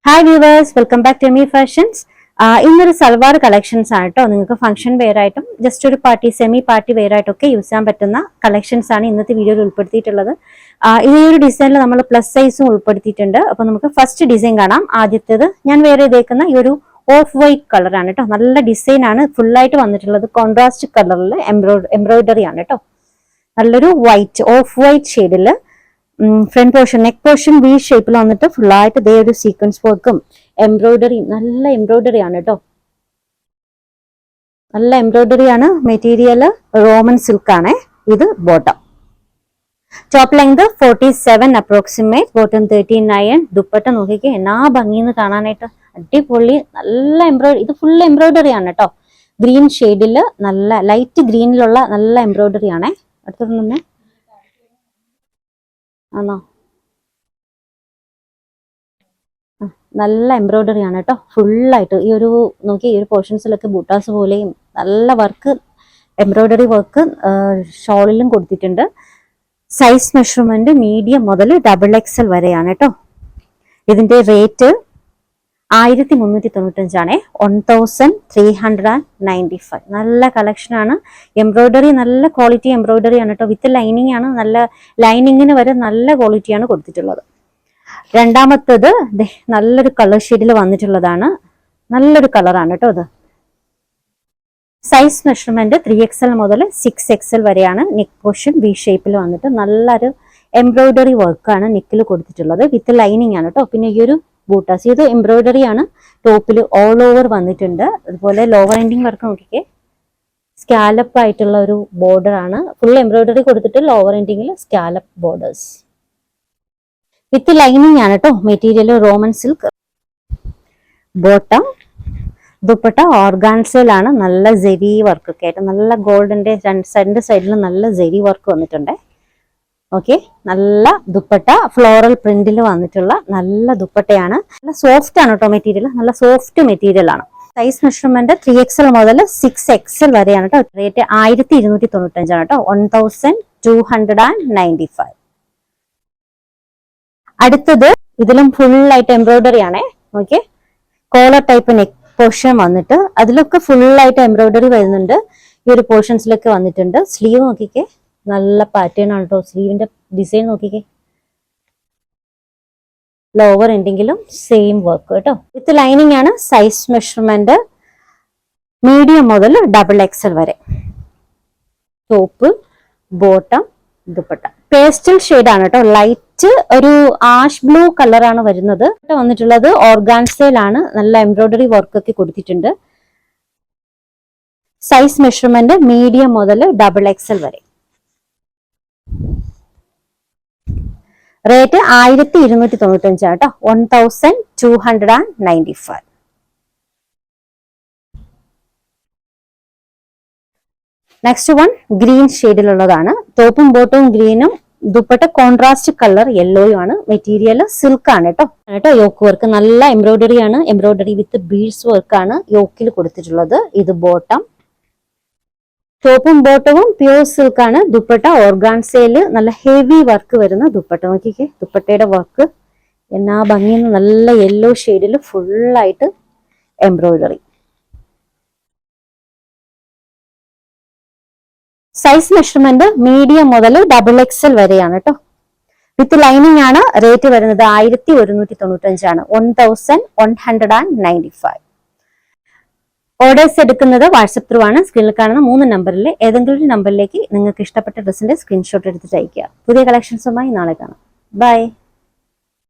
Hi viewers, welcome back to Emi fashions. ഇന്നൊരു salwar collections ആണ് കേട്ടോ. നിങ്ങൾക്ക് ഫംഗ്ഷൻ വെയർ ആയിട്ടും ജസ്റ്റ് ഒരു പാർട്ടി സെമി പാർട്ടി വെയർ ആയിട്ടൊക്കെ യൂസ് ചെയ്യാൻ പറ്റുന്ന കളക്ഷൻസ് ആണ് ഇന്നത്തെ വീഡിയോയിൽ ഉൾപ്പെടുത്തിയിട്ടുള്ളത്. ഈ ഒരു ഡിസൈനിൽ നമ്മൾ പ്ലസ് സൈസും ഉൾപ്പെടുത്തിയിട്ടുണ്ട്. അപ്പൊ നമുക്ക് ഫസ്റ്റ് ഡിസൈൻ കാണാം. ആദ്യത്തേത് ഞാൻ വെയർ ചെയ്തേക്കുന്ന ഈ ഒരു ഓഫ് വൈറ്റ് കളറാണ് കേട്ടോ. നല്ല ഡിസൈൻ ആണ്, ഫുള്ളായിട്ട് വന്നിട്ടുള്ളത് കോൺട്രാസ്റ്റ് കളറിൽ എംബ്രോയിഡറി ആണ് കേട്ടോ. നല്ലൊരു വൈറ്റ് ഓഫ് വൈറ്റ് ഷെയ്ഡിൽ front portion neck portion V ഷേപ്പിൽ വന്നിട്ട് ഫുള്ളായിട്ട് ഇതേ ഒരു സീക്വൻസ് വർക്കും എംബ്രോയിഡറി, നല്ല എംബ്രോയിഡറി ആണ് കേട്ടോ. നല്ല എംബ്രോയിഡറി ആണ്. മെറ്റീരിയൽ റോമൻ സിൽക്ക് ആണ്. ഇത് bottom. Top length 47 approximate, bottom 39. Dupatta നോക്കിക്കേ, എന്നാ ഭംഗിന്ന് കാണാനായിട്ട്, അടിപൊളി. നല്ല എംബ്രോയിഡറി, ഇത് ഫുൾ എംബ്രോയിഡറി ആണ് കേട്ടോ. ഗ്രീൻ ഷെയ്ഡില് നല്ല ലൈറ്റ് ഗ്രീനിലുള്ള നല്ല എംബ്രോയിഡറി ആണേ. അടുത്തൊന്നും ആണോ, നല്ല എംബ്രോയിഡറി ആണ് കേട്ടോ. ഫുള്ളായിട്ട് ഈ ഒരു നോക്കി, ഈ ഒരു പോർഷൻസിലൊക്കെ ബൂട്ടാസ് പോലെയും നല്ല വർക്ക്, എംബ്രോയിഡറി വർക്ക് ഷോളിലും കൊടുത്തിട്ടുണ്ട്. സൈസ് മെഷർമെന്റ് മീഡിയം മുതൽ XXL വരെയാണ് കേട്ടോ. ഇതിന്റെ റേറ്റ് 1395 ആണ്. 1395. നല്ല കളക്ഷൻ ആണ്. എംബ്രോയിഡറി നല്ല ക്വാളിറ്റി എംബ്രോയിഡറി ആണ് കേട്ടോ. വിത്ത് ലൈനിങ് ആണ്. നല്ല ലൈനിങ്ങിന് വരെ നല്ല ക്വാളിറ്റിയാണ് കൊടുത്തിട്ടുള്ളത്. രണ്ടാമത്തത് നല്ലൊരു കളർ ഷെയ്ഡിൽ വന്നിട്ടുള്ളതാണ്. നല്ലൊരു കളറാണ് കേട്ടോ ഇത്. സൈസ് മെഷർമെന്റ് 3XL മുതൽ 6XL വരെയാണ്. നെക്ക് പോർഷൻ വി ഷേപ്പിൽ വന്നിട്ട് നല്ലൊരു എംബ്രോയിഡറി വർക്കാണ് നെക്കിൽ കൊടുത്തിട്ടുള്ളത്. വിത്ത് ലൈനിങ് ആണ് കേട്ടോ. പിന്നെ ഈ ഒരു ബൂട്ടാസ്, ഇത് എംബ്രോയിഡറി ആണ്. ടോപ്പിൽ ഓൾ ഓവർ വന്നിട്ടുണ്ട്. അതുപോലെ ലോവർ എൻഡിങ് വർക്ക് നോക്കിക്കേ, സ്കാലപ്പ് ആയിട്ടുള്ള ഒരു ബോർഡർ ആണ്. ഫുൾ എംബ്രോയിഡറി കൊടുത്തിട്ട് ലോവർ എൻഡിങ്ങിൽ സ്കാലപ്പ് ബോർഡേഴ്സ് വിത്ത് ലൈനിങ് ആണ് കേട്ടോ. Material Roman silk. Bottom. Dupatta ഓർഗാൻസയിലാണ്. നല്ല ജെരി വർക്ക് ഒക്കെ ആയിട്ട്, നല്ല ഗോൾഡിന്റെ രണ്ട് സൈഡിലും നല്ല ജെരി വർക്ക് വന്നിട്ടുണ്ട്. ഓക്കെ, നല്ല ദുപ്പട്ട ഫ്ലോറൽ പ്രിന്റിൽ വന്നിട്ടുള്ള നല്ല ദുപ്പട്ടയാണ്. നല്ല സോഫ്റ്റ് ആണ് കേട്ടോ മെറ്റീരിയൽ. നല്ല സോഫ്റ്റ് മെറ്റീരിയൽ ആണ്. സൈസ് മെഷർമെന്റ് 3XL മുതൽ 6XL വരെയാണ് കേട്ടോ. റേറ്റ് 1295 ആണ് കേട്ടോ. 1295. അടുത്തത് ഇതിലും ഫുൾ ആയിട്ട് എംബ്രോയിഡറി ആണേ. Okay, collar type neck portion വന്നിട്ട് അതിലൊക്കെ ഫുൾ ആയിട്ട് എംബ്രോയിഡറി വരുന്നുണ്ട്. ഈ ഒരു പോർഷൻസിലൊക്കെ വന്നിട്ടുണ്ട്. സ്ലീവ് നോക്കിക്കേ, നല്ല പാറ്റേൺ ആണ് കേട്ടോ. സ്ലീവിന്റെ ഡിസൈൻ നോക്കിക്കേ. ലോവർ എൻഡിങ്ങിലും സെയിം വർക്ക് കേട്ടോ. വിത്ത് ലൈനിങ് ആണ്. സൈസ് മെഷർമെന്റ് മീഡിയം മുതൽ XXL വരെ. Top, bottom, dupatta. Pastel shade ആണ് കേട്ടോ. ലൈറ്റ് ഒരു ആഷ് ബ്ലൂ കളറാണ് വരുന്നത്. വന്നിട്ടുള്ളത് ഓർഗാൻസയിലാണ്. നല്ല എംബ്രോയിഡറി വർക്ക് ഒക്കെ കൊടുത്തിട്ടുണ്ട്. സൈസ് മെഷർമെന്റ് മീഡിയം മുതൽ XXL വരെ. റേറ്റ് 1295 കേട്ടോ. 1295. നെക്സ്റ്റ് വൺ ഗ്രീൻ ഷെയ്ഡിലുള്ളതാണ്. ടോപ്പും ബോട്ടവും ഗ്രീനും, ദുപ്പട്ട കോൺട്രാസ്റ്റ് കളർ യെല്ലോയും ആണ്. മെറ്റീരിയൽ സിൽക്ക് ആണ് കേട്ടോ. യോക്ക് വർക്ക് നല്ല എംബ്രോയിഡറി ആണ്. എംബ്രോയിഡറി വിത്ത് ബീഡ്സ് വർക്ക് ആണ് യോക്കിൽ കൊടുത്തിട്ടുള്ളത്. ഇത് ബോട്ടം. ടോപ്പും ബോട്ടവും പ്യൂർ സിൽക്ക് ആണ്. ദുപ്പട്ട ഓർഗാൻസയില് നല്ല ഹെവി വർക്ക് വരുന്ന ദുപ്പട്ട. നോക്കിക്കേ, ദുപ്പട്ടയുടെ വർക്ക് എന്നാ ഭംഗിന്ന്. നല്ല യെല്ലോ ഷെയ്ഡിൽ ഫുള്ളായിട്ട് എംബ്രോയിഡറി. സൈസ് മെഷർമെന്റ് മീഡിയം മുതൽ XXL വരെയാണ് കേട്ടോ. വിത്ത് ലൈനിങ് ആണ്. റേറ്റ് വരുന്നത് 1195 ആണ്. 1195. ഓർഡേഴ്സ് എടുക്കുന്നത് വാട്സപ്പ് ത്രൂ ആണ്. സ്ക്രീനിൽ കാണുന്ന 3 നമ്പറിൽ ഏതെങ്കിലും ഒരു നമ്പറിലേക്ക് നിങ്ങൾക്ക് ഇഷ്ടപ്പെട്ട ഡ്രസ്സിന്റെ സ്ക്രീൻഷോട്ട് എടുത്തിട്ട് അയക്കുക. പുതിയ കളക്ഷൻസുമായി നാളെ കാണാം. ബൈ.